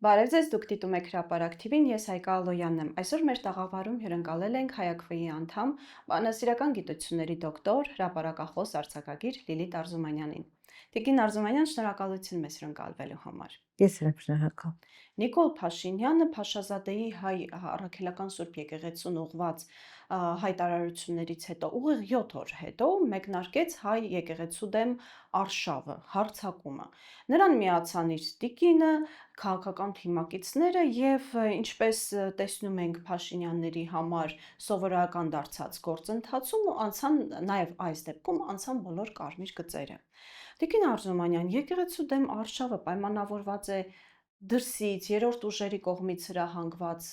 Բարև ձեզ, դուք դիտում եք Հրապարակ TV-ն, ես Հայկա Ալոյանն եմ։ Այսօր մեր տաղավարում հյուրընկալել ենք Հայ-ԱԿՎ-ի անդամ, բանասիրական գիտությունների դոկտոր, հրապարակախոս արձակագիր Լիլիթ Արզումանյանին։ Տիկին Արզումանյան, շնորհակալություն մեզ հյուրընկալվելու համար։ Ես եմ շնորհակալ։ Նիկոլ Փաշինյանը Փաշազադեի հայ առաքելական Սուրբ եկեղեցուն ուղված հայտարարություններից հետո, ուղիղ 7 օր հետո մեկնարկեց հայ եկեղեցու դեմ արշավը, հարձակումը։ Նրան միացան իր տիկինը, քաղաքական թիմակիցները եւ ինչպես տեսնում ենք Փաշինյանների համար սովորական դարձած գործընթացում անցան նաեւ այս դեպքում անցան բոլոր կարմիր գծերը։ Տիկին Արզումանյան, եկեղեցու դեմ արշավը պայմանավորված է դրսից երրորդ ուժերի կողմից հրահանգված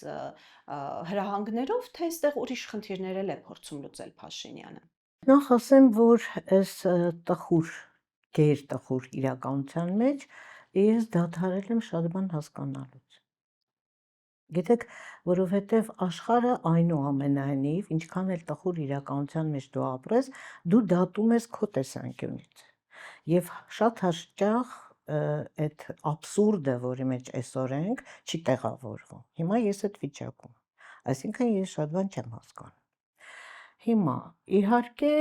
հրահանգներով, թե այստեղ ուրիշ խնդիրներ էլ է փորձում լուծել Փաշինյանը։ Նախ ասեմ, որ այս գերտխուր իրականության մեջ ես դադարել եմ շատ բան հասկանալուց։ Գիտեք, որովհետև աշխարհը այնուամենայնիվ, ինչքան էլ տխուր իրականության մեջ դու ապրես, դու դատում ես քո տեսանկյունից։ Եվ շատ հաճախ այդ աբսուրդը, որի մեջ այսօր ենք, չի տեղավորվում։ Հիմա ես այդ վիճակում եմ։ Այսինքն ես շատ բան չեմ հասկանում։ Հիմա, իհարկե,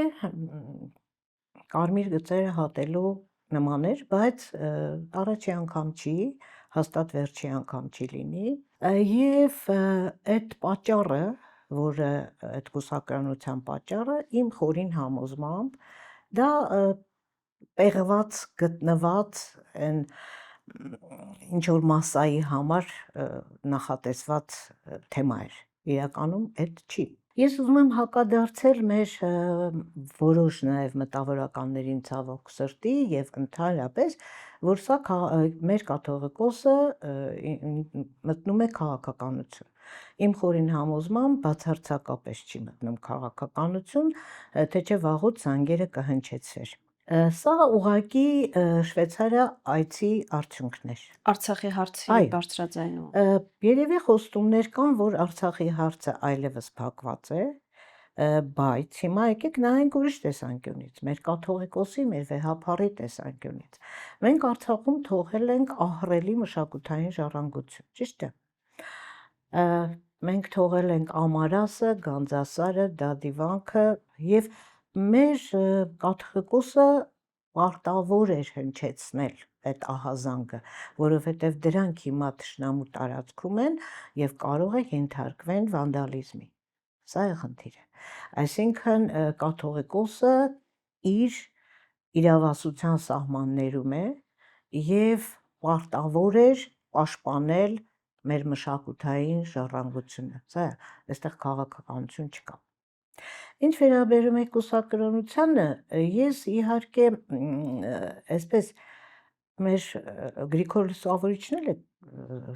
կարմիր գծերը հատելու նման էր, բայց առաջի անգամ չի, հաստատ վերջի անգամ չի լինի, եւ այդ պատճառը, որը այդ կուսակրոնության պատճառը իմ խորին համոզմամբ դա պեղված, գտնված այն ինչ որ մասայի համար նախատեսված թեմա էր։ Իրականում այդ չի։ Ես ուզում եմ հակադարձել մեր որոշ նաև մտավորականներին ցավոք սրտի եւ ընդհանրապես, որ սա մեր կաթողիկոսը մտնում է քաղաքականություն։ Իմ խորին համոզմամբ բացարձակապես չի մտնում քաղաքականություն, թե չէ վաղուց զանգերը կհնչեցվեր։ Սա ուղղակի Շվեյցարիա այցի արդյունքն էր։ Արցախի հարցի բարձրաձայնումը։ Երևի խոստումներ կան, որ Արցախի հարցը այլևս փակված է, բայց հիմա եկեք նայենք ուրիշ տեսանկյունից, մեր կաթողիկոսի, մեր վեհափառի տեսանկյունից։ Մենք Արցախում թողել ենք ահռելի մշակութային ժառանգություն, ճիշտ է։ Մենք թողել ենք Ամարասը, Գանձասարը, Դադիվանքը եւ մեր կաթողիկոսը պարտավոր էր հնչեցնել այդ ահազանգը, որովհետև դրանք հիմա թշնամու տարածքում են եւ կարող է ենթարկվեն վանդալիզմի։ Սա է խնդիրը։ Այսինքն կաթողիկոսը իր իրավասության սահմաններում է եւ պարտավոր էր պաշտպանել մեր մշակութային ժառանգությունը։ Սա է, այստեղ քաղաքականություն չկա։ Ինչ վերաբերում է կուսակրոնությանը, ես իհարկե այսպես մեր Գրիգոր Լուսավորիչն էլ է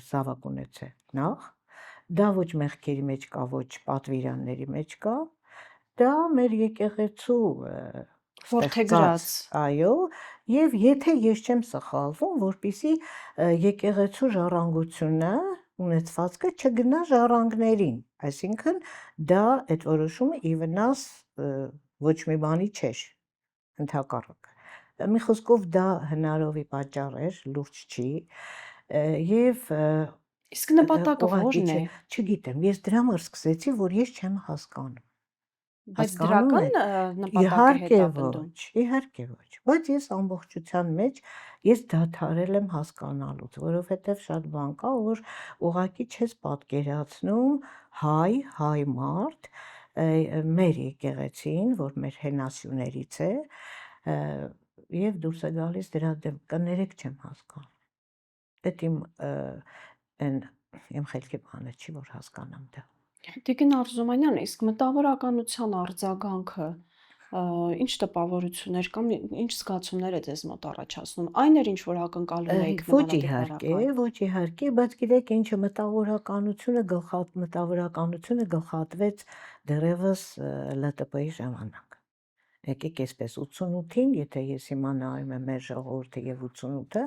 զավակ ունեցել նախ, դա ոչ մեղքերի մեջ կա, ոչ պատվիրանների մեջ կա, դա մեր եկեղեցու Որդեգրած, այո, եւ եթե ես չեմ սխալվում, որպիսի եկեղեցու ժառանգությունը ունեցվածքը չգնա ժառանգներին, այսինքն դա այդ որոշումը ի վնաս ոչ մի բանի չէր, ընդհակառակը։ Մի խոսքով դա հնարովի պատճառ էր, լուրջ չի, եւ իսկ նպատակը ո՞րն է։ Չգիտեմ, ես դրա համար սկսեցի, որ ես չեմ հասկանում։ Բայց դրական նպատակ է հետապնդում։ Իհարկե ոչ, բայց ես ամբողջության մեջ ես դադարել եմ հասկանալուց, որովհետև շատ բան կա, որ ուղղակի չես պատկերացնում հայ մարդ մեր եկեղեցին, որ մեր հենասյուներից է, եւ դուրս է գալիս դրա դեմ, կներեք չեմ հասկանում։ Դա իմ խելքի բանը չի, որ հասկանամ դա։ Տիկին Արզումանյան, իսկ մտավորականության արձագանքը ինչ տպավորություններ կամ ինչ զգացումներ է ձեզ մոտ առաջացնում։ Այն էր ինչ որ ակնկալում եք նմանատիպ ոչ իհարկե, բայց գիտեք ինչը մտավորականությունը գլխատվեց դեռևս ԼՏՊ-ի ժամանակ։ Եկեք այսպես 88-ին, եթե ես հիմա նայում եմ մեր ժողովուրդը եւ 88-ը,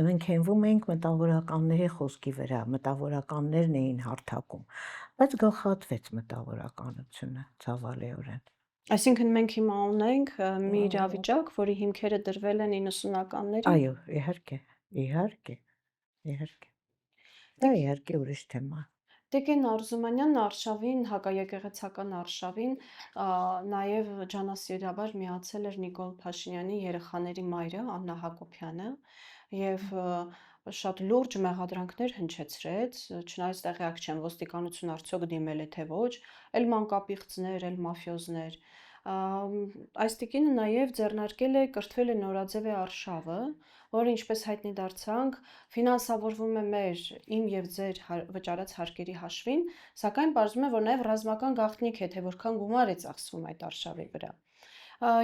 մենք հենվում էինք մտավորականների խոսքի վրա, մտավորականներն էին հարթակում, բայց գլխատվեց մտավորականությունը ցավալիորեն։ Այսինքն մենք հիմա ունենք մի իրավիճակ, որի հիմքերը դրվել են 90-ականներին։ Այո, իհարկե։ Դա իհարկե ուրիշ թեմա է։ Տիկին Արզումանյանն արշավին, հակաեկեղեցական արշավին, նաև ջանասիրաբար միացել էր Նիկոլ Փաշինյանի երեխաների մայրը Աննա Հակոբյանը եւ շատ լուրջ մեղադրանքներ հնչեցրեց, չնայած տեղյակ չեմ ոստիկանություն արդյոք դիմել է թե ոչ, էլ մանկապիղծներ, էլ մաֆիոզներ։ Այս տիկինը նաև ձեռնարկել է կրթվել է նորաձևի արշավը, որը ինչպես հայտնի դարձանք, ֆինանսավորվում է մեր իմ եւ ձեր վճարած հարկերի հաշվին, սակայն պարզվում է, որ նաև ռազմական գաղտնիք է, թե որքան գումար է ծախսվում այդ արշավի վրա։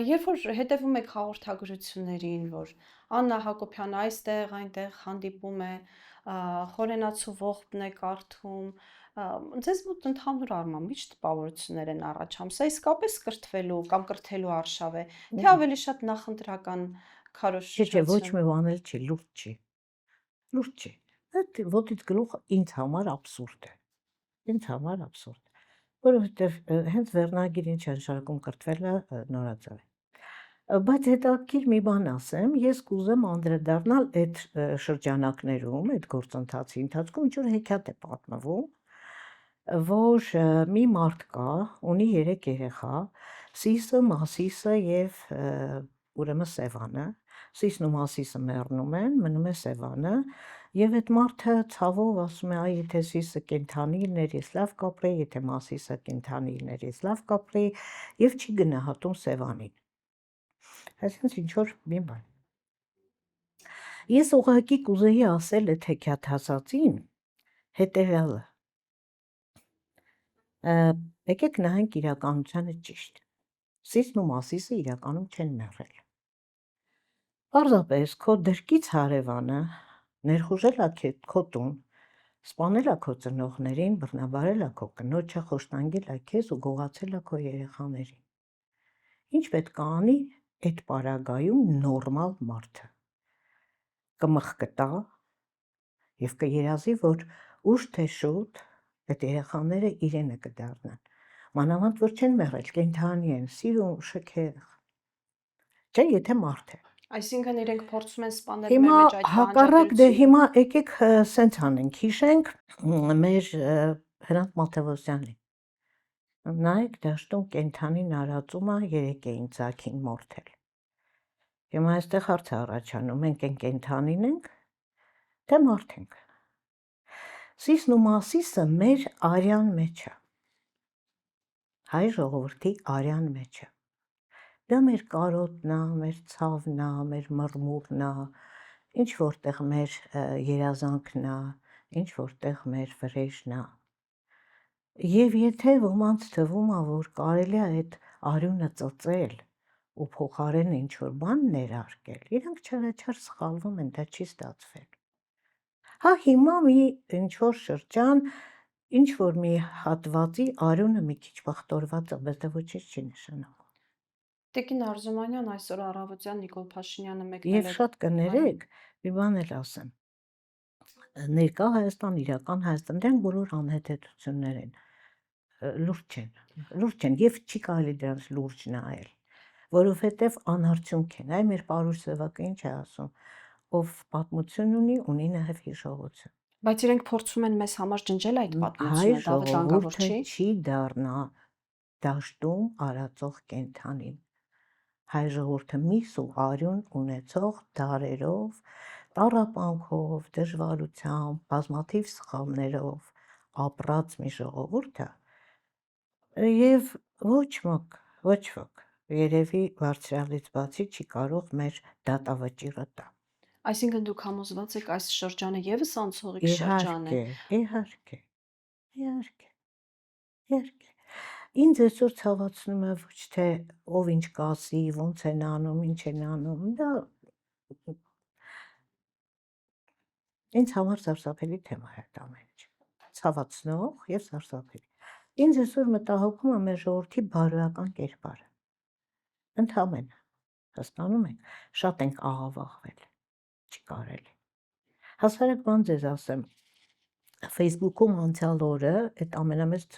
Երբ որ հետևում եք հաղորդագրություններին, որ Աննա Հակոբյանը այստեղ, այնտեղ հանդիպում է, խորենացու ողբն է կարդում, ձեզ մոտ ընդհանուր առմամբ ի՞նչ տպավորություններ են առաջանում։ Սա իսկապես կրթվելու կամ կրթելու արշավ է, թե ավելի շատ նախընտրական Չէ, ոչ քարոզչություն։ մի բան էլ չի, լուրջ չի։ Լուրջ չի։ Այդ ոտից գլուխ ինձ համար абսուրդ է։ Ինձ համար абսուրդ է, որովհետև հենց վերնագիրին չանշանակում կրթվելը նորաձև է։ Բայց հետաքրքիր մի բան ասեմ, ես կուզեմ անդրադառնալ այդ շրջանակներում, այդ գործընթացի ընթացքում ինչ-որ հեքիաթ է պատմվում, որ մի մարդ կա, ունի 3 երեխա, Սիսը, Մասիսը եւ ուրեմն Սևանը, Սիսն ու Մասիսը մեռնում են, մնում է Սևանը, եւ այդ մարդը ցավով ասում է, այ եթե Սիսը կենդանի լիներ, ես լավ կապրեի, եթե Մասիսը կենդանի լիներ, ես լավ կապրեի, եւ չի գնահատում Սևանին։ Այսինքն ինչ որ մի բան։ Ես ուղղակի կուզեի ասել այդ հեքիաթասացին հետեւյալը. եկեք նայենք իրականությանը ճիշտ։ Սիսն ու Մասիսը իրականում չեն մեռել։ Պարզապես քո դրկից հարևանը ներխուժել է քո տուն, սպանել է քո ծնողներին, բռնաբարել է քո կնոջը, խոշտանգել է քեզ ու գողացել է քո երեխաներին։ Ինչ պետք է անի այդ պարագայում նորմալ մարդը։ Կմխկտա եւ կերազի, որ ուշ թե շուտ այդ երեխաները իրենը կդառնան։ Մանավանդ որ չեն մեռել, կենդանի են, սիրուն, շքեղ։ Չէ, եթե մարդ է։ Այսինքն իրենք փորձում են սպանել մեր Հիմա մեջ այդ հակառակ դե հիմա եկեք սենց անենք, հիշենք մեր Հրանտ Մաթևոսյանին։ Նայեք դաշտում կենդանին արածումը 3 էին ձագին մորթել։ Հիմա այստեղ հարց է առաջանում, մենք են կենդանին ենք, թե մարդ ենք։ Սիսն ու Մասիսը մեր արյան մեջ է։ Հայ ժողովրդի արյան մեջ է։ Դա մեր կարոտն է, մեր ցավն է, մեր մռմուռն է, ինչ որտեղ մեր երազանքն է, ինչ որտեղ մեր վրեժն է։ Եվ եթե ոմանց թվում է, որ կարելի է այդ արյունը ծծել ու փոխարեն ինչ որ բան ներարկել, իրանք չարաչար սխալվում են, դա չի ստացվել։ Հա հիմա մի ինչ որ շրջան, ինչ որ մի հատվածի արյունը մի քիչ վախտորված է, բայց դա ոչինչ չի նշանակում։ Տիկին Արզումանյան այսօր առավոտյան Նիկոլ Փաշինյանը Եվ մեկնել է շատ կներեք, մի բան էլ ասեմ։ Ներկա Հայաստան, իրական Հայաստան, դրանք բոլոր անհետեցություններ են, լուրջ չեն, եւ չի կարելի դրանց լուրջ նայել, որովհետեւ անարդյունք են, այ մեր Պարուշ Սևակը ինչ է ասում, ով պատմություն ունի նաեւ հիշողություն։ Բայց իրենք փորձում են մեզ համար ջնջել այդ Հայ պատմությունը, դա վտանգավոր ժողովուրդը չի։ չի դառնա դաշտում արածող կենդանին։ Հայ ժողովուրդը միս ու արյուն ունեցող դարերով, տառապանքով, դժվարությամբ, բազմաթիվ սխալներով ապրած մի ժողովուրդ է, եւ ոչ ոք երևի բարձրալից բացի չի կարող մեր դատավճիռը տա։ Այսինքն դուք համոզված եք այս շրջանը եւս անցողիկ շրջան է։ Իհարկե։ Ինձ այսօր ցավացնում է ոչ թե ով ինչ կասի, ոնց են անում, ինչ են անում, դա ինձ համար սարսափելի թեմա է այդ ամեն ինչ։ Ցավացնող եւ սարսափելի։ Ինձ այսօր մտահոգում է մեր ժողովրդի բարոյական կերպարը։ Ընդհանրապես, հասկանում եք, շատ ենք աղավաղվել։ Չի կարելի։ Հասարակ բան ձեզ ասեմ, Facebook-ում անցյալ օրը այդ ամենամեծ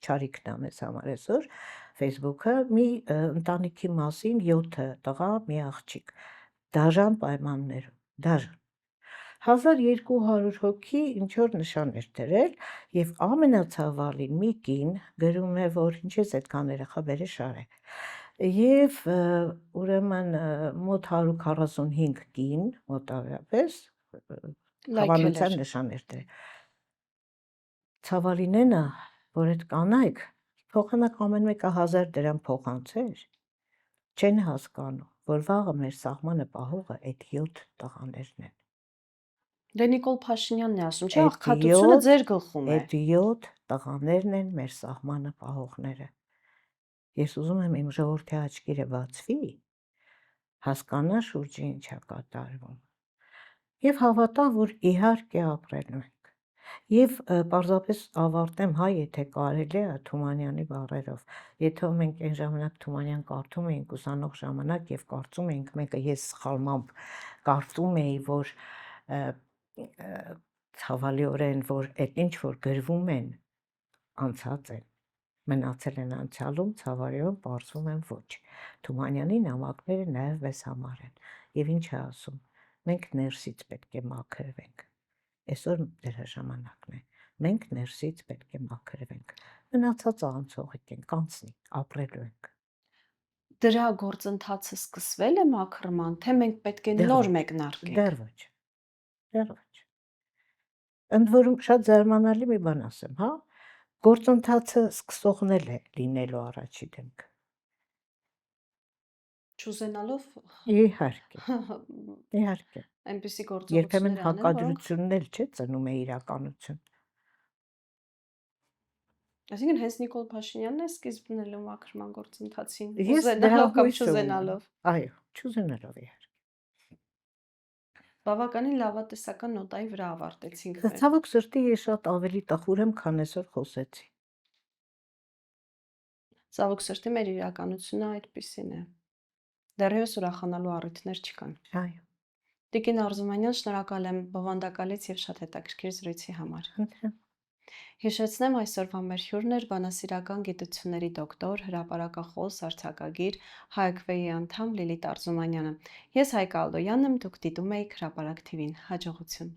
չարիքն է մեզ համար այսօր, Facebook-ը մի ընտանիքի մասին 7 տղա, մի աղջիկ, դաժան պայմաններում, դաժան։ 1200 հոգի ինչ որ նշան էր դրել եւ ամենացավալին մի կին գրում է որ ինչ ես այդքան երեխա բերե շարե եւ ուրեմն մոտ 145 կին մոտավորապես հավանության նշան էր դրել ցավալինենա որ այդ կանայք փոխանակ ամեն մեկը 1000 դրամ փոխանցեր չեն հասկանում որ վաղը մեր սահմանը պահողը այդ 7 տղաներն են Դե Նիկոլ Փաշինյանն է ասում, չէ՞, աղքատությունը ձեր գլխում է։ Այդ 7 տղաներն են մեր սահմանը պահողները։ Ես ուզում եմ իմ ժողովրդի աչքերը բացվի, հասկանա շուրջը ինչ է կատարվում։ Եվ հավատա, որ իհարկե ապրելու ենք։ Եվ պարզապես ավարտեմ, հա, եթե կարելի է Թումանյանի բառերով։ Եթե մենք այն ժամանակ Թումանյան կարդում էինք ուսանող ժամանակ եւ կարծում էինք, մեկը ես սխալմամբ կարծում էի, որ ցավալիորեն, որ այդ ինչ որ գրվում են, անցած են, մնացել են անցյալում, ցավալիորեն պարզվում են ոչ։ Թումանյանի նամակները նաև մեզ համար են։ Եվ ինչ է ասում, մենք ներսից պետք է մաքրվենք։ Այսօր դրա ժամանակն է։ Մենք ներսից պետք է մաքրվենք։ Մնացածը անցողիկ ենք, կանցնի, ապրելու ենք։ Դրա գործընթացը սկսվել է մաքրման, թե մենք պետք է նոր մեկնարկենք։ Դեռ ոչ։ Դեռ ոչ։ Ընդ որում շատ զարմանալի մի բան ասեմ, հա, գործընթացը սկսողն էլ է լինելու առաջի դեմքը։ Չուզենալով Իհարկե։ Իհարկե։ այնպիսի գործողություններ Երբեմն անել, հակադրությունն էլ չէ ծնում է իրականություն։ Այսինքն հենց Նիկոլ Փաշինյանն է սկիզբն ելում մաքրման գործընթացին, Ես դրա ուզենալով կամ հույսը ունեմ։ չուզենալով։ Այո, չուզենալով իհարկե։ Բավականին լավատեսական նոտայի վրա ավարտեցինք մեր։ Ցավոք սրտի ես շատ ավելի տխուր եմ, քան այսօր խոսեցի։ Ցավոք սրտի մեր իրականությունը այդպիսին է։ Դեռևս ուրախանալու առիթներ չկան։ Այո։ Տիկին Արզումանյան, շնորհակալ եմ բովանդակալից եւ շատ հետաքրքիր զրույցի համար։ Հիշեցնեմ այսօրվա մեր հյուրն էր բանասիրական գիտությունների դոկտոր, հրապարակախոս, արձակագիր, Հայքվեի անդամ Լիլիթ Արզումանյանը։ Ես Հայկ Ալդոյանն եմ, դուք դիտում եք Հրապարակ TV-ն։ Հաջողություն։